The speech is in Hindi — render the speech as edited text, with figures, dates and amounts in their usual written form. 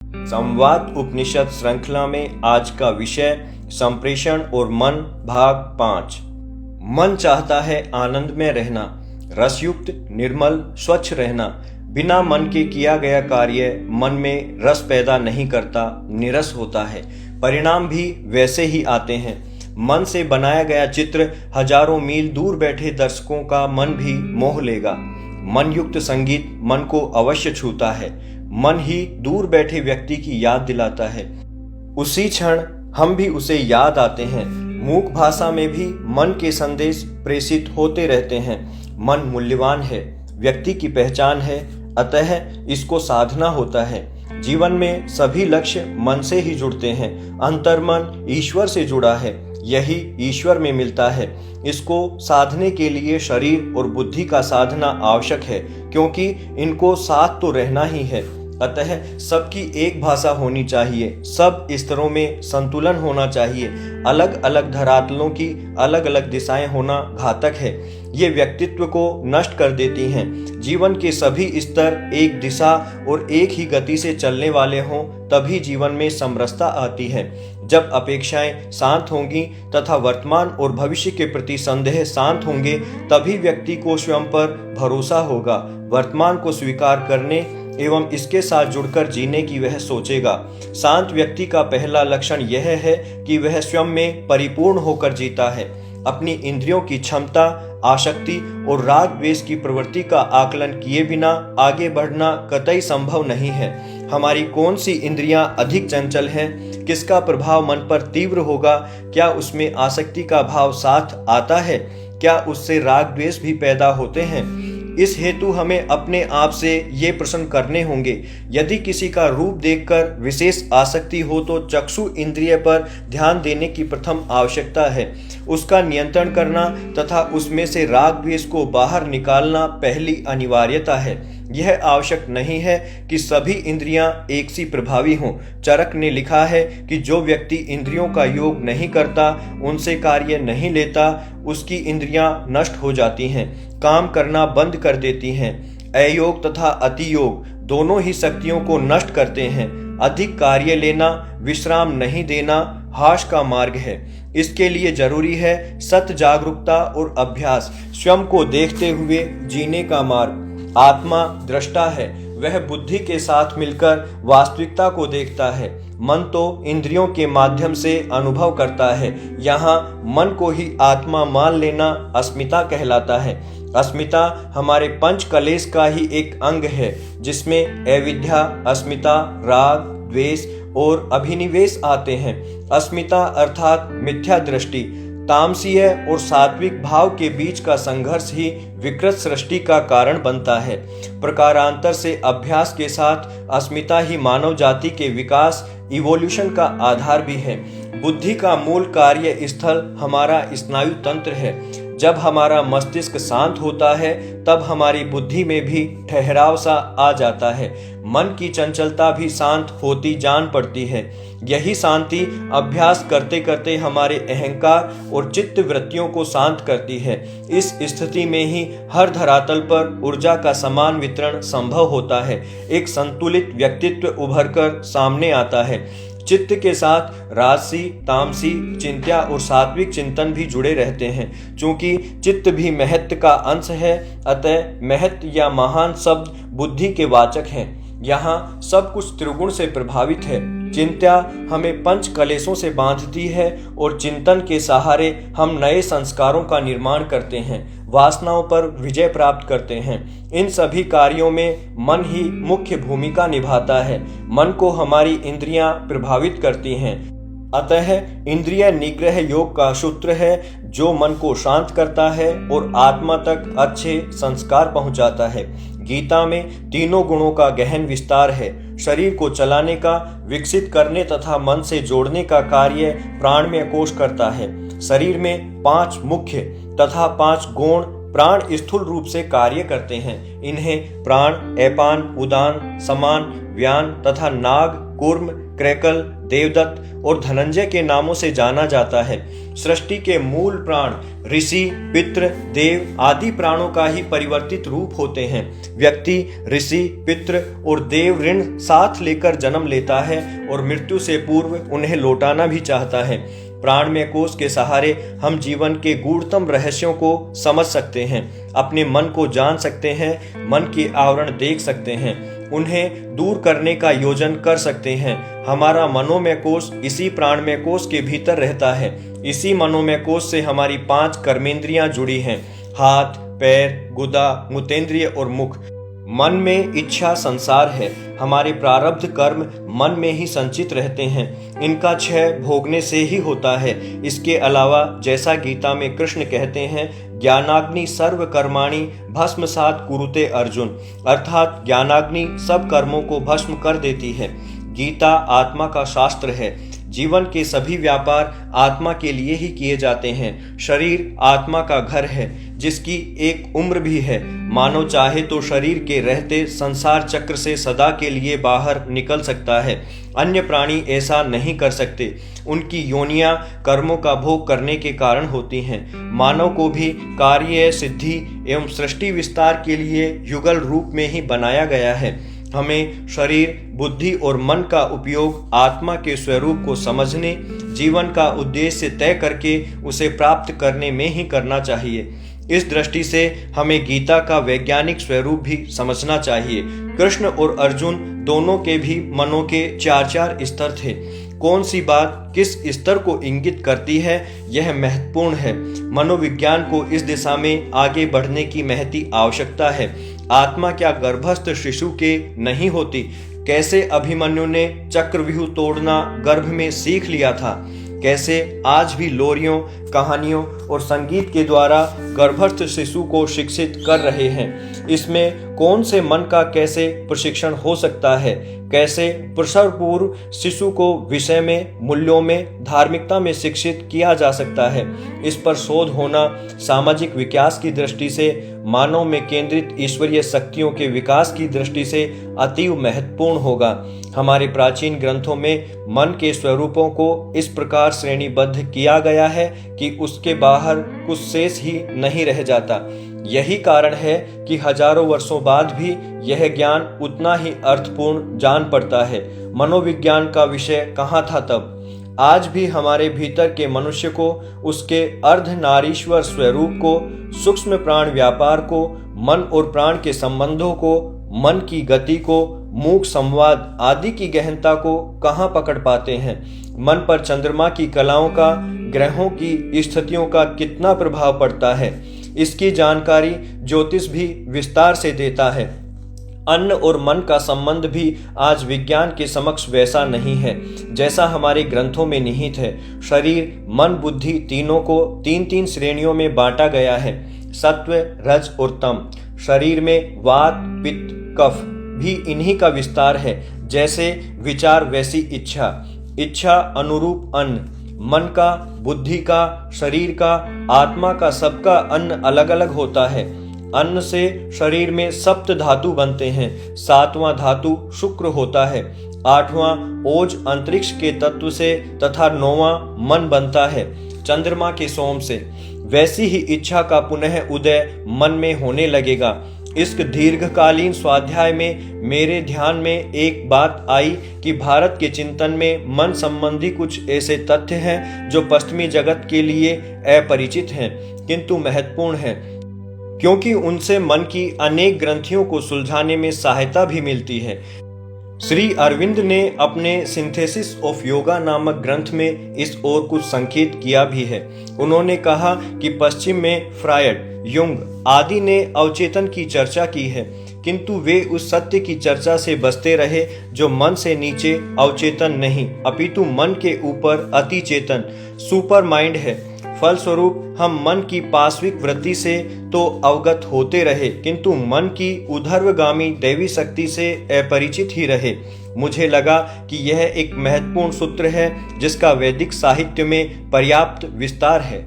संवाद उपनिषद श्रृंखला में आज का विषय संप्रेषण और मन भाग 5। मन चाहता है आनंद में रहना, रसयुक्त निर्मल स्वच्छ रहना। बिना मन के किया गया कार्य मन में रस पैदा नहीं करता, निरस होता है। परिणाम भी वैसे ही आते हैं। मन से बनाया गया चित्र हजारों मील दूर बैठे दर्शकों का मन भी मोह लेगा। मन युक्त संगीत मन को अवश्य छूता है। मन ही दूर बैठे व्यक्ति की याद दिलाता है। उसी क्षण हम भी उसे याद आते हैं। मूक भाषा में भी मन के संदेश प्रेषित होते रहते हैं। मन मूल्यवान है, व्यक्ति की पहचान है, अतः इसको साधना होता है। जीवन में सभी लक्ष्य मन से ही जुड़ते हैं। अंतर्मन ईश्वर से जुड़ा है, यही ईश्वर में मिलता है। इसको साधने के लिए शरीर और बुद्धि का साधना आवश्यक है, क्योंकि इनको साथ तो रहना ही है। अतः सबकी एक भाषा होनी चाहिए, सब स्तरों में संतुलन होना चाहिए। अलग अलग धरातलों की अलग अलग दिशाएं होना घातक है, ये व्यक्तित्व को नष्ट कर देती हैं। जीवन के सभी स्तर एक दिशा और एक ही गति से चलने वाले हों, तभी जीवन में समरसता आती है। जब अपेक्षाएं शांत होंगी तथा वर्तमान और भविष्य के प्रति संदेह शांत होंगे, तभी व्यक्ति को स्वयं पर भरोसा होगा। वर्तमान को स्वीकार करने एवं इसके साथ जुड़कर जीने की वह सोचेगा। शांत व्यक्ति का पहला लक्षण यह है कि वह स्वयं में परिपूर्ण होकर जीता है। अपनी इंद्रियों की क्षमता, आसक्ति और राग द्वेष की प्रवृत्ति का आकलन किए बिना आगे बढ़ना कतई संभव नहीं है। हमारी कौन सी इंद्रियां अधिक चंचल हैं, किसका प्रभाव मन पर तीव्र होगा, क्या उसमें आसक्ति का भाव साथ आता है, क्या उससे राग द्वेष भी पैदा होते हैं। इस हेतु हमें अपने आप से ये प्रश्न करने होंगे। यदि किसी का रूप देखकर विशेष आसक्ति हो तो चक्षु इंद्रिय पर ध्यान देने की प्रथम आवश्यकता है। उसका नियंत्रण करना तथा उसमें से राग द्वेष को बाहर निकालना पहली अनिवार्यता है। यह आवश्यक नहीं है कि सभी इंद्रियां एक सी प्रभावी हों। चरक ने लिखा है कि जो व्यक्ति इंद्रियों का योग नहीं करता, उनसे कार्य नहीं लेता, उसकी इंद्रियां नष्ट हो जाती हैं, काम करना बंद कर देती हैं। अयोग तथा अति योग दोनों ही शक्तियों को नष्ट करते हैं। अधिक कार्य लेना, विश्राम नहीं देना हाश का मार्ग है। इसके लिए जरूरी है सत जागरूकता और अभ्यास। स्वयं को देखते हुए जीने का मार्ग। आत्मा दृष्टा है, वह बुद्धि के साथ मिलकर वास्तविकता को देखता है। मन तो इंद्रियों के माध्यम से अनुभव करता है। यहाँ मन को ही आत्मा मान लेना अस्मिता कहलाता है। अस्मिता हमारे पंच कलेश का ही एक अंग है, जिसमें अविद्या, अस्मिता, राग, द्वेष और अभिनिवेश आते हैं। अस्मिता अर्थात मिथ्या दृष्टि। तामसीय और सात्विक भाव के बीच का संघर्ष ही विकृत सृष्टि का कारण बनता है। प्रकारांतर से अभ्यास के साथ अस्मिता ही मानव जाति के विकास, इवोल्यूशन का आधार भी है। बुद्धि का मूल कार्य स्थल हमारा स्नायु तंत्र है। जब हमारा मस्तिष्क शांत होता है, तब हमारी बुद्धि में भी ठहराव सा आ जाता है। मन की चंचलता भी शांत होती जान पड़ती है। यही शांति अभ्यास करते करते हमारे अहंकार और चित्त वृत्तियों को शांत करती है। इस स्थिति में ही हर धरातल पर ऊर्जा का समान वितरण संभव होता है। एक संतुलित व्यक्तित्व उभरकर सामने आता है। चित्त के साथ राजसी, तामसी, चिंत्या और सात्विक चिंतन भी जुड़े रहते हैं। चूंकि चित्त भी महत्व का अंश है, अतः महत्व या महान शब्द बुद्धि के वाचक हैं। यहाँ सब कुछ त्रिगुण से प्रभावित है। चिंत्या हमें पंच कलेशों से बांधती है और चिंतन के सहारे हम नए संस्कारों का निर्माण करते हैं, वासनाओं पर विजय प्राप्त करते हैं। इन सभी कार्यों में मन ही मुख्य भूमिका निभाता है। मन को हमारी इंद्रियां प्रभावित करती हैं। अतः इंद्रिय निग्रह योग का सूत्र है, जो मन को शांत करता है और आत्मा तक अच्छे संस्कार पहुंचाता है। गीता में तीनों गुणों का गहन विस्तार है। शरीर को चलाने का, विकसित करने तथा मन से जोड़ने का कार्य प्राणमय कोश करता है। शरीर में 5 मुख्य तथा 5 गौण प्राण स्थूल रूप से कार्य करते हैं। इन्हें प्राण, अपान, उदान, समान, व्यान तथा नाग, कूर्म, क्रैकल, देवदत्त और धनंजय के नामों से जाना जाता है। सृष्टि के मूल प्राण ऋषि, पितृ, देव आदि प्राणों का ही परिवर्तित रूप होते हैं। व्यक्ति ऋषि, पितृ और देव ऋण साथ लेकर जन्म लेता है और मृत्यु से पूर्व उन्हें लौटाना भी चाहता है। प्राणमय कोश के सहारे हम जीवन के गूढ़तम रहस्यों को समझ सकते हैं, अपने मन को जान सकते हैं, मन के आवरण देख सकते हैं, उन्हें दूर करने का योजन कर सकते हैं। हमारा मनोमय कोश इसी प्राणमय कोश के भीतर रहता है। इसी मनोमय कोश से हमारी 5 कर्मेंद्रियां जुड़ी हैं: हाथ, पैर, गुदा, मूत्रेंद्रिय और मुख। मन में इच्छा संसार है। हमारे प्रारब्ध कर्म मन में ही संचित रहते हैं। इनका क्षय भोगने से ही होता है। इसके अलावा जैसा गीता में कृष्ण कहते हैं, ज्ञानाग्नि सर्व कर्माणि भस्मसात् कुरुते अर्जुन, अर्थात ज्ञानाग्नि सब कर्मों को भस्म कर देती है। गीता आत्मा का शास्त्र है। जीवन के सभी व्यापार आत्मा के लिए ही किए जाते हैं। शरीर आत्मा का घर है, जिसकी एक उम्र भी है। मानव चाहे तो शरीर के रहते संसार चक्र से सदा के लिए बाहर निकल सकता है। अन्य प्राणी ऐसा नहीं कर सकते। उनकी योनियां कर्मों का भोग करने के कारण होती हैं। मानव को भी कार्य सिद्धि एवं सृष्टि विस्तार के लिए युगल रूप में ही बनाया गया है। हमें शरीर, बुद्धि और मन का उपयोग आत्मा के स्वरूप को समझने, जीवन का उद्देश्य तय करके उसे प्राप्त करने में ही करना चाहिए। इस दृष्टि से हमें गीता का वैज्ञानिक स्वरूप भी समझना चाहिए। कृष्ण और अर्जुन दोनों के भी मनों के 4 स्तर थे। कौन सी बात किस स्तर को इंगित करती है, यह महत्वपूर्ण है। मनोविज्ञान को इस दिशा में आगे बढ़ने की महती आवश्यकता है। आत्मा क्या गर्भस्थ शिशु के नहीं होती? कैसे अभिमन्यु ने चक्रव्यूह तोड़ना गर्भ में सीख लिया था, कैसे आज भी लोरियों, कहानियों और संगीत के द्वारा गर्भस्थ शिशु को शिक्षित कर रहे हैं। इसमें कौन से मन का कैसे प्रशिक्षण हो सकता है, कैसे प्रसव पूर्व शिशु को विषय में, मूल्यों में, धार्मिकता में शिक्षित किया जा सकता है। इस पर शोध होना सामाजिक विकास की दृष्टि से, मानव में केंद्रित ईश्वरीय शक्तियों के विकास की दृष्टि से अतीव महत्वपूर्ण होगा। हमारे प्राचीन ग्रंथों में मन के स्वरूपों को इस प्रकार श्रेणीबद्ध किया गया है कि उसके बाहर कुछ शेष ही नहीं रह जाता। यही कारण है कि हजारों वर्षों बाद भी यह ज्ञान उतना ही अर्थपूर्ण जान पड़ता है। मनोविज्ञान का विषय कहाँ था तब? आज भी हमारे भीतर के मनुष्य को, उसके अर्धनारीश्वर स्वरूप को, सूक्ष्म प्राण व्यापार को, मन और प्राण के संबंधों को, मन की गति को, मूक संवाद आदि की गहनता को कहाँ पकड़ पाते हैं? मन पर चंद्रमा की कलाओं का, ग्रहों की स्थितियों का कितना प्रभाव पड़ता है, इसकी जानकारी ज्योतिष भी विस्तार से देता है। अन्न और मन का संबंध भी आज विज्ञान के समक्ष वैसा नहीं है जैसा हमारे ग्रंथों में निहित है। शरीर, मन, बुद्धि तीनों को 3-3 श्रेणियों में बांटा गया है: सत्व, रज और तम। शरीर में वात, पित्त, कफ भी इन्हीं का विस्तार है। जैसे विचार वैसी इच्छा, इच्छा अनुरूप अन्न। मन का, बुद्धि का, शरीर का, आत्मा का, सबका अन्न अलग अलग होता है। अन्न से शरीर में सप्त धातु बनते हैं। 7वां धातु शुक्र होता है। 8वां ओज अंतरिक्ष के तत्व से तथा 9वां मन बनता है चंद्रमा के सोम से। वैसी ही इच्छा का पुनः उदय मन में होने लगेगा। इस दीर्घकालीन स्वाध्याय में मेरे ध्यान में एक बात आई कि भारत के चिंतन में मन संबंधी कुछ ऐसे तथ्य हैं जो पश्चिमी जगत के लिए अपरिचित हैं, किंतु महत्वपूर्ण हैं, क्योंकि उनसे मन की अनेक ग्रंथियों को सुलझाने में सहायता भी मिलती है। श्री अरविंद ने अपने सिंथेसिस ऑफ योगा नामक ग्रंथ में इस ओर कुछ संकेत किया भी है। उन्होंने कहा कि पश्चिम में फ्रायड, युंग आदि ने अवचेतन की चर्चा की है, किंतु वे उस सत्य की चर्चा से बचते रहे जो मन से नीचे अवचेतन नहीं अपितु मन के ऊपर अति चेतन सुपर माइंड है। फलस्वरूप हम मन की पाश्विक वृत्ति से तो अवगत होते रहे, किंतु मन की ऊर्ध्वगामी दैवी शक्ति से अपरिचित ही रहे। मुझे लगा कि यह एक महत्वपूर्ण सूत्र है जिसका वैदिक साहित्य में पर्याप्त विस्तार है।